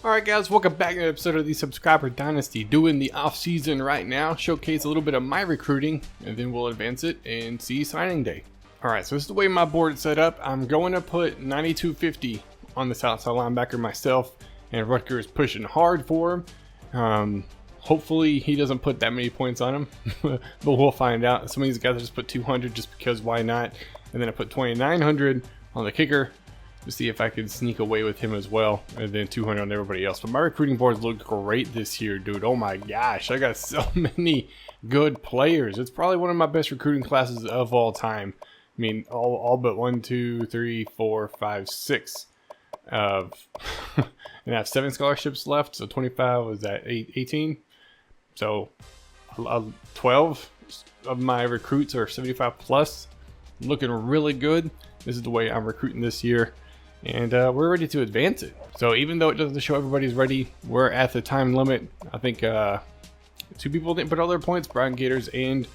Alright guys, welcome back to an episode of the Subscriber Dynasty. Doing the off-season right now, showcase a little bit of my recruiting, and then we'll advance it and see signing day. Alright, so this is the way my board is set up. I'm going to put 9250 on this outside linebacker myself, and Rutger is pushing hard for him. Hopefully he doesn't put that many points on him, but we'll find out. Some of these guys I just put 200 just because why not, and then I put 2900 on the kicker to see if I could sneak away with him as well, and then 200 on everybody else. But my recruiting boards look great this year, dude. Oh my gosh, I got so many good players. It's probably one of my best recruiting classes of all time. I mean, all but 1, 2, 3, 4, 5, 6 of and I have 7 scholarships left, so 25 was that 18. So 12 of my recruits are 75 plus, looking really good. This is the way I'm recruiting this year, and we're ready to advance it. So even though it doesn't show everybody's ready, we're at the time limit. I think 2 people didn't put all their points, Brown Gators and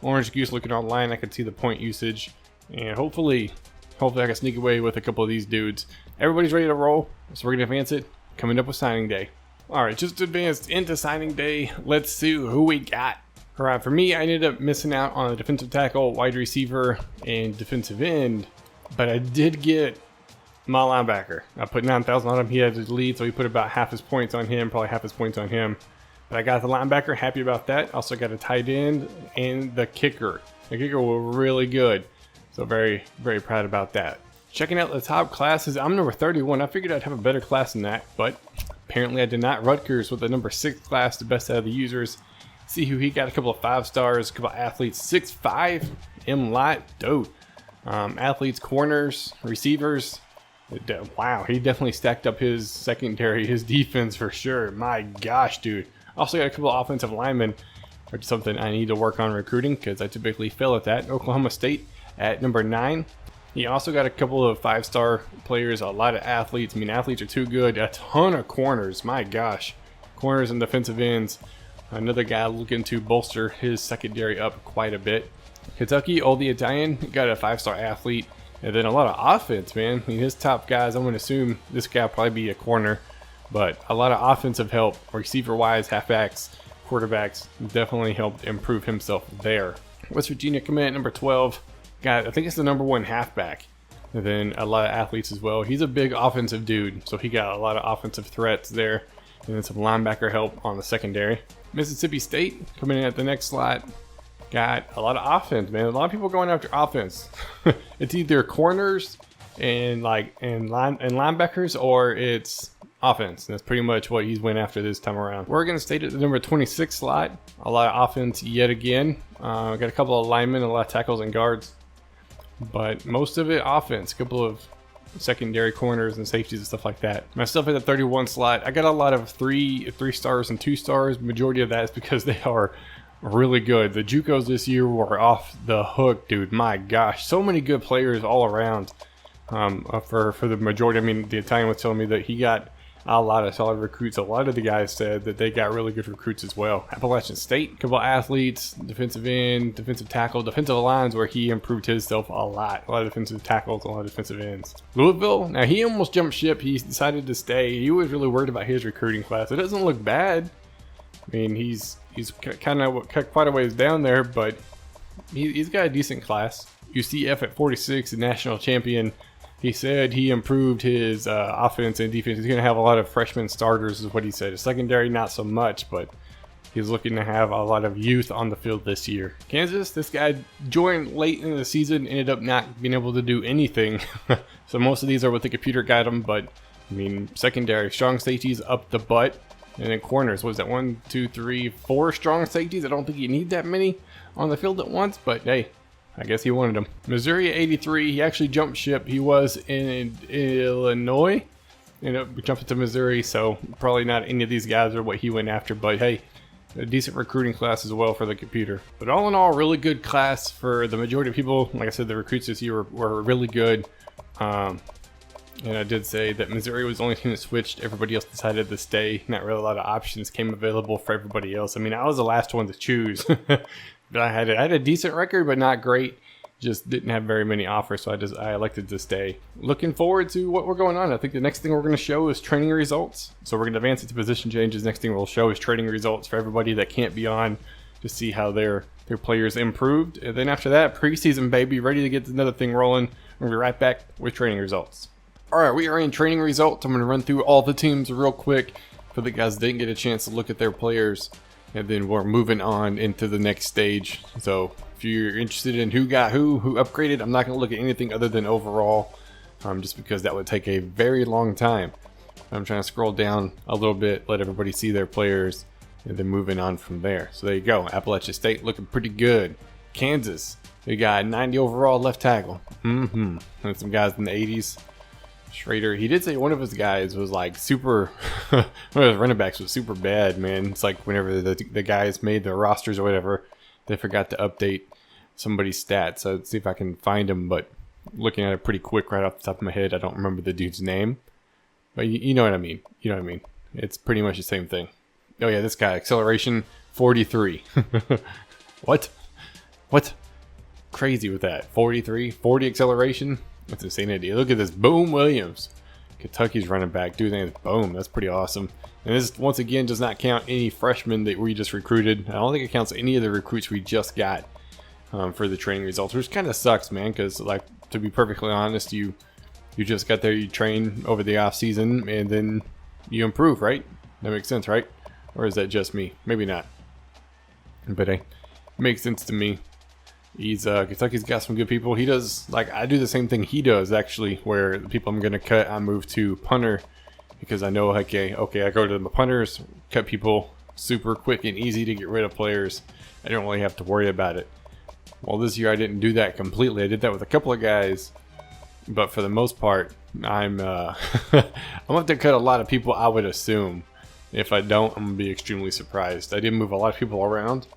Orange Goose. Looking online, I could see the point usage, and hopefully I can sneak away with a couple of these dudes. Everybody's ready to roll, so we're gonna advance it coming up with signing day. Alright, just advanced into signing day. Let's see who we got. Alright, for me, I ended up missing out on a defensive tackle, wide receiver, and defensive end, but I did get my linebacker. I put 9,000 on him. He had his lead, so he put about half his points on him, probably half his points on him. But I got the linebacker, happy about that. Also got a tight end and the kicker. The kicker was really good, so very, very proud about that. Checking out the top classes, I'm number 31. I figured I'd have a better class than that, but apparently I did not. Rutgers with the number 6 class, the best out of the users. See who he got, a couple of 5 stars, a couple of athletes, 6'5", M-Lot, dope. Athletes, corners, receivers. Wow, he definitely stacked up his secondary, his defense for sure. My gosh, dude. Also got a couple of offensive linemen, which is something I need to work on recruiting because I typically fail at that. Oklahoma State at number 9. He also got a couple of 5-star players, a lot of athletes. I mean, athletes are too good. A ton of corners, my gosh. Corners and defensive ends. Another guy looking to bolster his secondary up quite a bit. Kentucky, Oldie Italian, got a 5-star athlete. And then a lot of offense, man. I mean, his top guys, I'm going to assume this guy will probably be a corner. But a lot of offensive help, receiver-wise, halfbacks, quarterbacks, definitely helped improve himself there. West Virginia coming at number 12. Got, I think it's the number 1 halfback. And then a lot of athletes as well. He's a big offensive dude, so he got a lot of offensive threats there. And then some linebacker help on the secondary. Mississippi State coming in at the next slot. Got a lot of offense, man. A lot of people going after offense. It's either corners and linebackers, or it's offense. And that's pretty much what he's went after this time around. Oregon State at the number 26 slot. A lot of offense yet again. Got a couple of linemen, a lot of tackles and guards, but most of it offense. A couple of secondary corners and safeties and stuff like that. Myself at the 31 slot. I got a lot of 3 stars and 2 stars. Majority of that is because they are really good. The JUCOs this year were off the hook, dude. My gosh, so many good players all around. For the majority, I mean, the Italian was telling me that he got a lot of solid recruits. A lot of the guys said that they got really good recruits as well. Appalachian State, a couple athletes, defensive end, defensive tackle, defensive lines, where he improved himself a lot. A lot of defensive tackles, a lot of defensive ends. Louisville, now he almost jumped ship. He decided to stay. He was really worried about his recruiting class. It doesn't look bad. I mean, he's kind of quite a ways down there, but he's got a decent class. UCF at 46, the national champion. He said he improved his offense and defense. He's going to have a lot of freshman starters, is what he said. His secondary, not so much, but he's looking to have a lot of youth on the field this year. Kansas, this guy joined late in the season, ended up not being able to do anything. So most of these are what the computer got him, but I mean, secondary, strong safeties up the butt. And then corners, what is that, 1, 2, 3, 4 strong safeties? I don't think you need that many on the field at once, but hey, I guess he wanted them. Missouri at 83, he actually jumped ship. He was in Illinois, and jumped into Missouri, so probably not any of these guys are what he went after, but hey, a decent recruiting class as well for the computer. But all in all, really good class for the majority of people. Like I said, the recruits this year were really good. And I did say that Missouri was the only team that switched. Everybody else decided to stay. Not really a lot of options came available for everybody else. I mean, I was the last one to choose. But I had a decent record, but not great. just didn't have very many offers, so I elected to stay. Looking forward to what we're going on. I think the next thing we're going to show is training results. So we're going to advance it to position changes. Next thing we'll show is training results for everybody that can't be on, to see how their players improved. And then after that, preseason, baby, ready to get another thing rolling. We'll be right back with training results. All right, we are in training results. I'm going to run through all the teams real quick for the guys that didn't get a chance to look at their players. And then we're moving on into the next stage. So if you're interested in who got who upgraded, I'm not going to look at anything other than overall, just because that would take a very long time. I'm trying to scroll down a little bit, let everybody see their players, and then moving on from there. So there you go. Appalachia State looking pretty good. Kansas, we got 90 overall left tackle. And some guys in the 80s. Schrader, he did say one of his guys was like super, one of his running backs was super bad, man. It's like whenever the guys made their rosters or whatever, they forgot to update somebody's stats. So let's see if I can find him, but looking at it pretty quick right off the top of my head, I don't remember the dude's name. But you know what I mean. You know what I mean. It's pretty much the same thing. Oh yeah, this guy, acceleration 43. What? Crazy with that. 43, 40 acceleration. That's insanity. Look at this. Boom Williams. Kentucky's running back. Dude, boom. That's pretty awesome. And this, once again, does not count any freshmen that we just recruited. I don't think it counts any of the recruits we just got for the training results, which kind of sucks, man, because, like, to be perfectly honest, you just got there, you train over the off season, and then you improve, right? That makes sense, right? Or is that just me? Maybe not. But it makes sense to me. Kentucky's got some good people. He does, like, I do the same thing he does, actually, where the people I'm going to cut, I move to punter, because I know, okay, I go to the punters, cut people super quick and easy to get rid of players. I don't really have to worry about it. Well, this year I didn't do that completely. I did that with a couple of guys, but for the most part, I'm going to have to cut a lot of people, I would assume. If I don't, I'm going to be extremely surprised. I did move a lot of people around.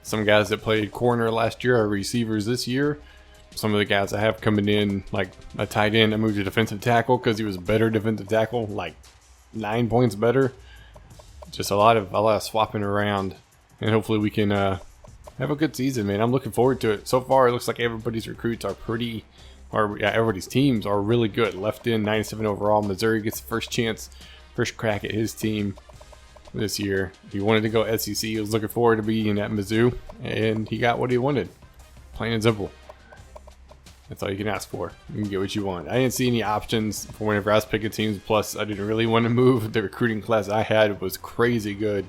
Some guys that played corner last year are receivers this year. Some of the guys I have coming in, like a tight end, I moved to defensive tackle because he was a better defensive tackle, like 9 points better. Just a lot of swapping around, and hopefully we can have a good season, man. I'm looking forward to it. So far, it looks like everybody's recruits are everybody's teams are really good. Left in 97 overall. Missouri gets the first crack at his team this year. He wanted to go SEC. He was looking forward to being at Mizzou, and he got what he wanted. Plain and simple. That's all you can ask for. You can get what you want. I didn't see any options for whenever I was picking teams. Plus, I didn't really want to move. The recruiting class I had was crazy good,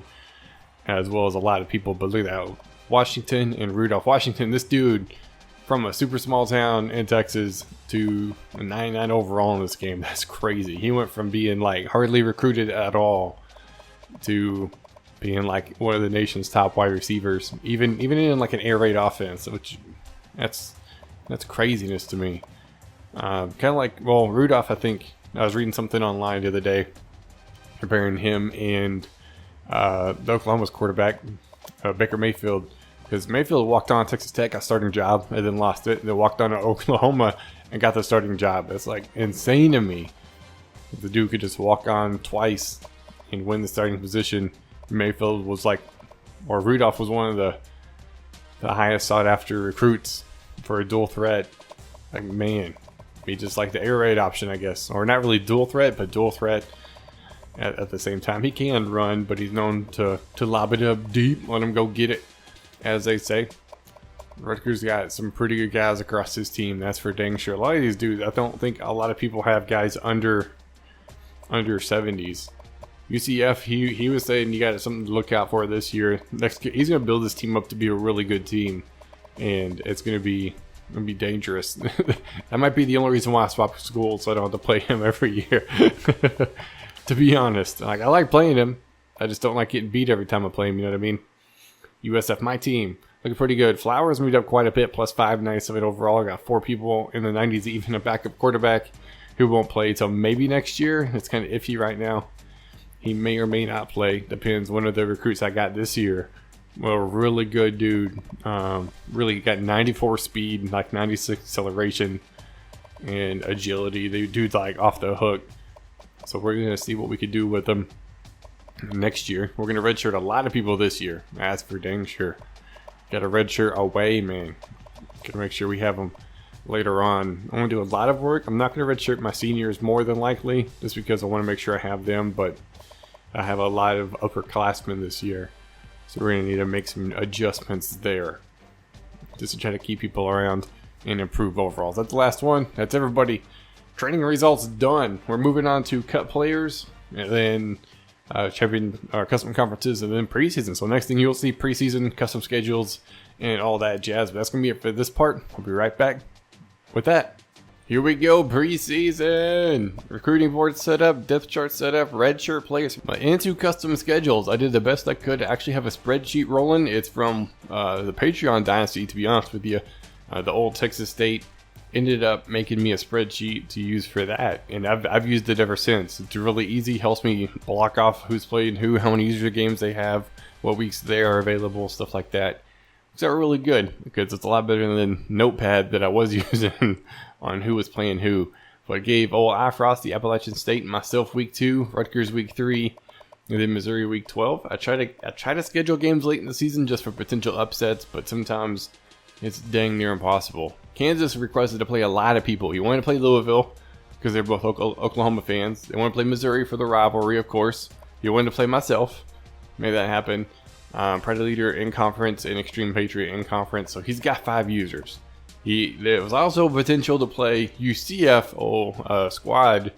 as well as a lot of people. But look at that. Washington and Rudolph. Washington, this dude from a super small town in Texas to a 99 overall in this game. That's crazy. He went from being like hardly recruited at all to being like one of the nation's top wide receivers, even in like an air raid offense, which that's craziness to me. Kind of like, well, Rudolph, I think I was reading something online the other day comparing him and the Oklahoma's quarterback, Baker Mayfield, because Mayfield walked on Texas Tech, got a starting job, and then lost it. Then walked on to Oklahoma and got the starting job. That's like insane to me. The dude could just walk on twice and win the starting position. Mayfield was like, or Rudolph was one of the highest sought after recruits for a dual threat. Like, man, be just like the air raid option, I guess, or not really dual threat, but dual threat at the same time. He can run, but he's known to lob it up deep, let him go get it, as they say. Rutgers got some pretty good guys across his team, that's for dang sure. A lot of these dudes, I don't think a lot of people have guys under 70s. UCF, he was saying you got something to look out for this year. He's going to build this team up to be a really good team, and it's going to be dangerous. That might be the only reason why I swap schools, so I don't have to play him every year. To be honest, like, I like playing him. I just don't like getting beat every time I play him. You know what I mean? USF, my team, looking pretty good. Flowers moved up quite a bit, +5, 97 overall. I got 4 people in the 90s, even a backup quarterback who won't play until maybe next year. It's kind of iffy right now. He may or may not play. Depends. One of the recruits I got this year, well, really good dude. Really got 94 speed, like 96 acceleration, and agility. The dude's like off the hook. So we're going to see what we could do with him next year. We're going to redshirt a lot of people this year. That's for dang sure. Got a redshirt away, man. Gonna make sure we have them later on. I'm gonna do a lot of work. I'm not gonna redshirt my seniors more than likely, just because I want to make sure I have them. But I have a lot of upperclassmen this year, so we're gonna need to make some adjustments there, just to try to keep people around and improve overall. That's the last one. That's everybody. Training results done. We're moving on to cut players, and then custom conferences, and then preseason. So next thing you'll see preseason, custom schedules, and all that jazz. But that's gonna be it for this part. I'll be right back with that. Here we go, preseason. Recruiting board set up, depth chart set up, red shirt players, into custom schedules. I did the best I could to actually have a spreadsheet rolling. It's from the Patreon Dynasty, to be honest with you. The old Texas State ended up making me a spreadsheet to use for that, and I've used it ever since. It's really easy, helps me block off who's played who, how many user games they have, what weeks they are available, stuff like that. It's really good because it's a lot better than Notepad that I was using on who was playing who. But I gave old Frosty, Appalachian State, and myself week 2, Rutgers week 3, and then Missouri week 12. I try to schedule games late in the season just for potential upsets, but sometimes it's dang near impossible. Kansas requested to play a lot of people. You want to play Louisville because they're both Oklahoma fans. They want to play Missouri for the rivalry, of course. You want to play myself. Made that happen. Predator Leader in conference and Extreme Patriot in conference. So he's got 5 users. There was also potential to play UCF squad,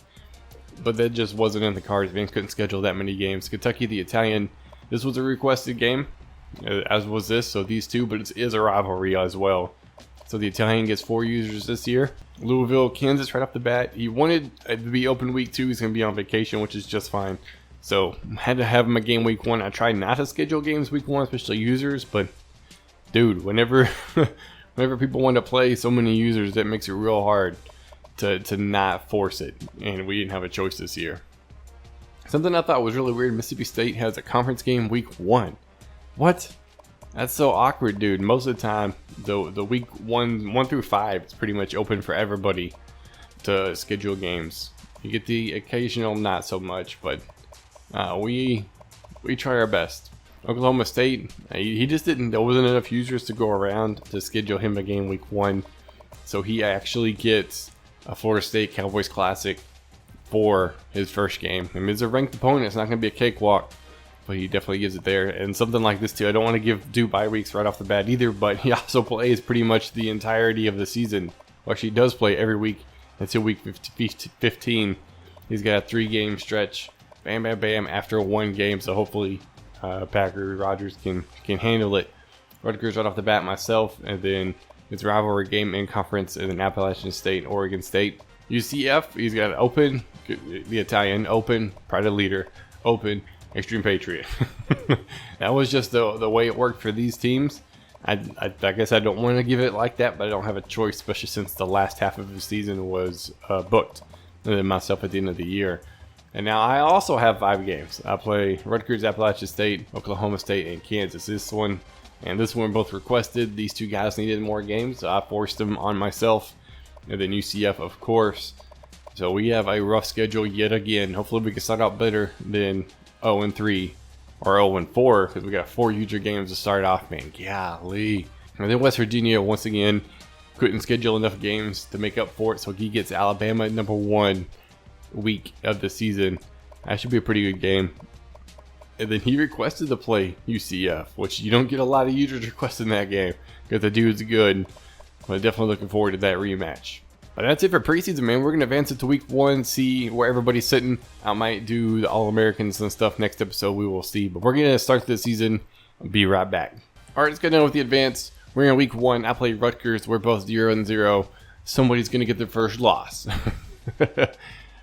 but that just wasn't in the cards. Man couldn't schedule that many games. Kentucky the Italian. This was a requested game, as was this. So these two, but it is a rivalry as well. So the Italian gets 4 users this year. Louisville, Kansas right off the bat. He wanted it to be open week 2. He's going to be on vacation, which is just fine. So had to have him a game week 1. I tried not to schedule games week 1, especially users. But dude, whenever people want to play so many users, that makes it real hard to not force it. And we didn't have a choice this year. Something I thought was really weird. Mississippi State has a conference game week 1. What? That's so awkward, dude. Most of the time, the week 1 through 5, it's pretty much open for everybody to schedule games. You get the occasional not so much, but we try our best. Oklahoma State, he just didn't. There wasn't enough users to go around to schedule him a game week 1, so he actually gets a Florida State Cowboys Classic for his first game. I mean, it's a ranked opponent. It's not going to be a cakewalk. But he definitely gives it there. And something like this too, I don't want to do bye weeks right off the bat either, but he also plays pretty much the entirety of the season. Well, actually, he does play every week until week 15. He's got a 3-game stretch. Bam, bam, bam, after 1 game. So hopefully Packer Rodgers can handle it. Rutgers right off the bat, myself, and then his rivalry game in conference, and then Appalachian State, Oregon State. UCF, he's got an open, the Italian, open, Predator Leader, open, Extreme Patriot. That was just the way it worked for these teams. I guess I don't want to give it like that, but I don't have a choice, especially since the last half of the season was booked, and then myself at the end of the year. And now I also have 5 games. I play Rutgers, Appalachian State, Oklahoma State, and Kansas. This one and this one both requested. These 2 guys needed more games, so I forced them on myself. And then UCF, of course. So we have a rough schedule yet again. Hopefully we can start out better than 0-3 or 0-4, because we got 4 user games to start off, man. Golly. And then West Virginia, once again, couldn't schedule enough games to make up for it, so he gets Alabama at number 1 week of the season. That should be a pretty good game. And then he requested to play UCF, which you don't get a lot of users requesting that game, because the dude's good. But definitely looking forward to that rematch. But that's it for preseason, man. We're going to advance it to week 1, see where everybody's sitting. I might do the All-Americans and stuff next episode. We will see. But we're going to start this season. I'll be right back. All right, let's get on with the advance. We're in week 1. I play Rutgers. We're both 0-0. Somebody's going to get their first loss.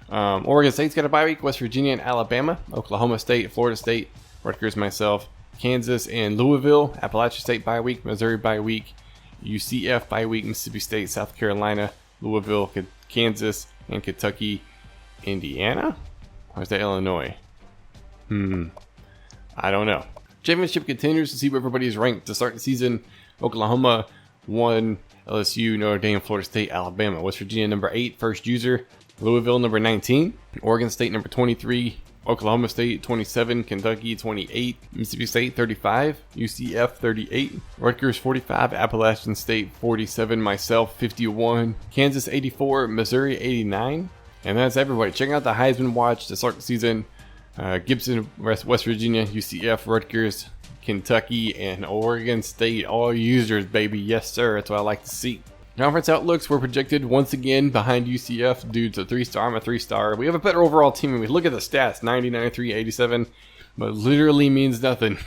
Oregon State's got a bye week. West Virginia and Alabama. Oklahoma State, Florida State, Rutgers, myself, Kansas, and Louisville. Appalachian State bye week. Missouri bye week. UCF bye week. Mississippi State, South Carolina, Louisville, Kansas, and Kentucky, Indiana? Or is that Illinois? I don't know. Championship continues to see where everybody is ranked to start the season. Oklahoma 1, LSU, Notre Dame, Florida State, Alabama. West Virginia number 8, first user. Louisville number 19. Oregon State number 23. Oklahoma State 27, Kentucky 28, Mississippi State 35, UCF 38, Rutgers 45, Appalachian State 47, myself 51, Kansas 84, Missouri 89. And that's everybody. Check out the Heisman Watch to start the season. Gibson, West Virginia, UCF, Rutgers, Kentucky, and Oregon State. All users, baby. Yes, sir. That's what I like to see. Conference outlooks were projected once again behind UCF. Dude's a 3-star. I'm a 3-star. We have a better overall team. And we look at the stats, 90, 93, 87, but literally means nothing.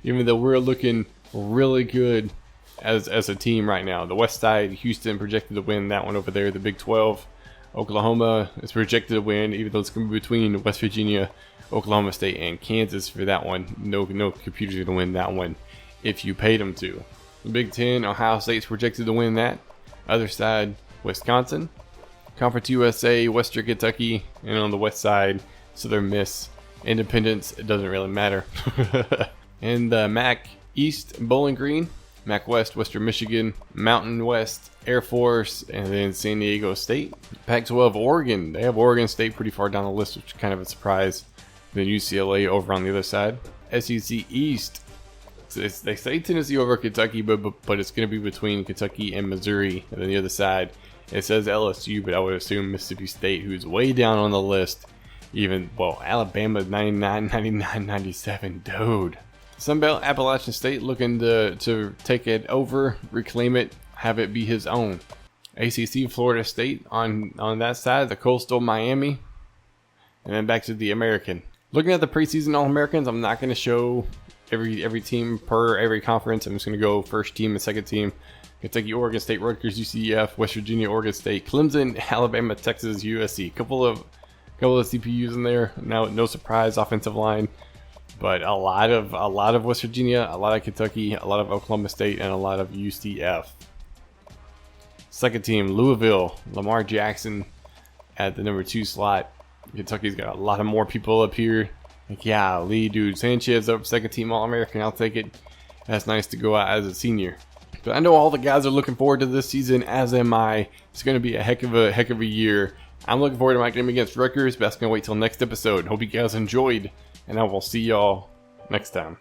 Even though we're looking really good as a team right now. The West Side, Houston projected to win that one over there. The Big 12, Oklahoma is projected to win, even though it's going to be between West Virginia, Oklahoma State, and Kansas for that one. No computer's going to win that one if you paid them to. The Big 10, Ohio State's projected to win that. Other side, Wisconsin. Conference USA, Western Kentucky, and on the west side, Southern Miss. Independence, it doesn't really matter. And the MAC East, Bowling Green. MAC West, Western Michigan. Mountain West, Air Force, and then San Diego State. Pac-12, Oregon. They have Oregon State pretty far down the list, which is kind of a surprise. Then UCLA over on the other side. SEC East. They say Tennessee over Kentucky, but it's going to be between Kentucky and Missouri. And then the other side, it says LSU, but I would assume Mississippi State, who's way down on the list. Alabama's 99, 99, 97. Dude. Sunbelt, Appalachian State looking to take it over, reclaim it, have it be his own. ACC, Florida State on that side, the Coastal Miami. And then back to the American. Looking at the preseason All-Americans, I'm not going to show every team per every conference. I'm just going to go first team and second team. Kentucky, Oregon State, Rutgers, UCF, West Virginia, Oregon State, Clemson, Alabama, Texas, USC. Couple of CPUs in there. No surprise, offensive line, but a lot of West Virginia, a lot of Kentucky, a lot of Oklahoma State, and a lot of UCF. Second team, Louisville, Lamar Jackson at the number 2 slot. Kentucky's got a lot of more people up here. Lee, dude. Sanchez up, second team All-American. I'll take it. That's nice to go out as a senior. But I know all the guys are looking forward to this season, as am I. It's going to be a heck of a year. I'm looking forward to my game against Rutgers, but that's going to wait till next episode. Hope you guys enjoyed, and I will see y'all next time.